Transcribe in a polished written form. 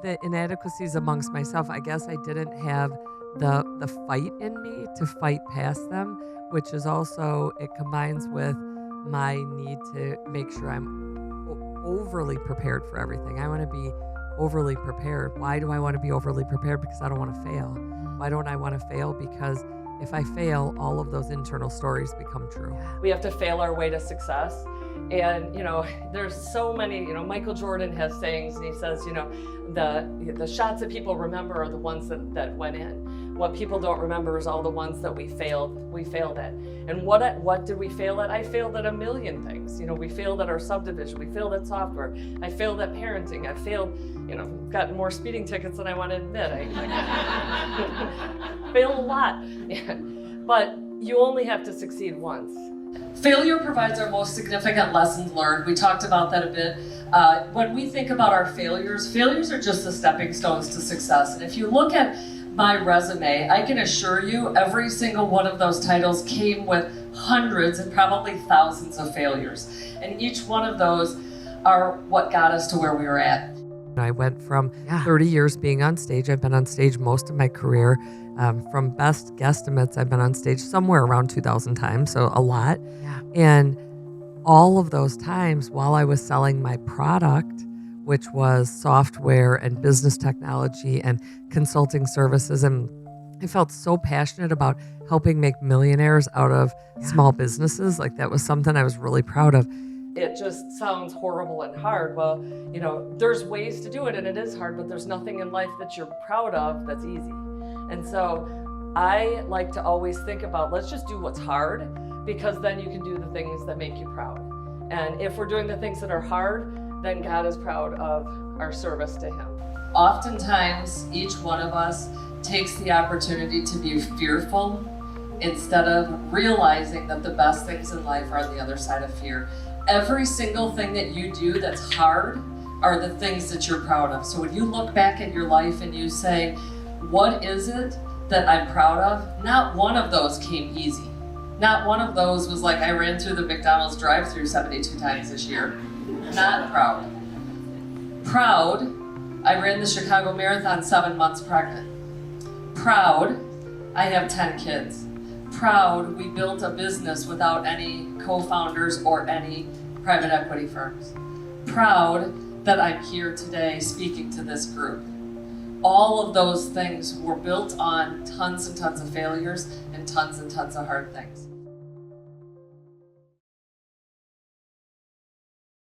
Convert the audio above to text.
the inadequacies amongst myself, I guess I didn't have the fight in me to fight past them, which is also, it combines with my need to make sure I'm overly prepared for everything. I want to be overly prepared. Why do I want to be overly prepared? Because I don't want to fail. Why don't I want to fail? Because if I fail, all of those internal stories become true. We have to fail our way to success. And, there's so many, Michael Jordan has sayings, and he says, the shots that people remember are the ones that went in. What people don't remember is all the ones that we failed at. And what did we fail at? I failed at a million things. We failed at our subdivision. We failed at software. I failed at parenting. I failed, got more speeding tickets than I want to admit. I failed a lot. But you only have to succeed once. Failure provides our most significant lessons learned. We talked about that a bit. When we think about our failures are just the stepping stones to success. And if you look at my resume, I can assure you every single one of those titles came with hundreds and probably thousands of failures. And each one of those are what got us to where we were at. I went from 30 years being on stage. I've been on stage most of my career. From best guesstimates, I've been on stage somewhere around 2,000 times, so a lot. Yeah. And all of those times while I was selling my product, which was software and business technology and consulting services, and I felt so passionate about helping make millionaires out of small businesses. Like, that was something I was really proud of. It just sounds horrible and hard. Well, there's ways to do it, and it is hard, but there's nothing in life that you're proud of that's easy. And so I like to always think about, let's just do what's hard, because then you can do the things that make you proud. And if we're doing the things that are hard, then God is proud of our service to Him. Oftentimes, each one of us takes the opportunity to be fearful instead of realizing that the best things in life are on the other side of fear. Every single thing that you do that's hard are the things that you're proud of. So when you look back at your life and you say, what is it that I'm proud of? Not one of those came easy. Not one of those was like, I ran through the McDonald's drive-thru 72 times this year. Not proud. Proud, I ran the Chicago Marathon 7 months pregnant. Proud, I have 10 kids. Proud, we built a business without any co-founders or any private equity firms. Proud that I'm here today speaking to this group. All of those things were built on tons and tons of failures and tons of hard things.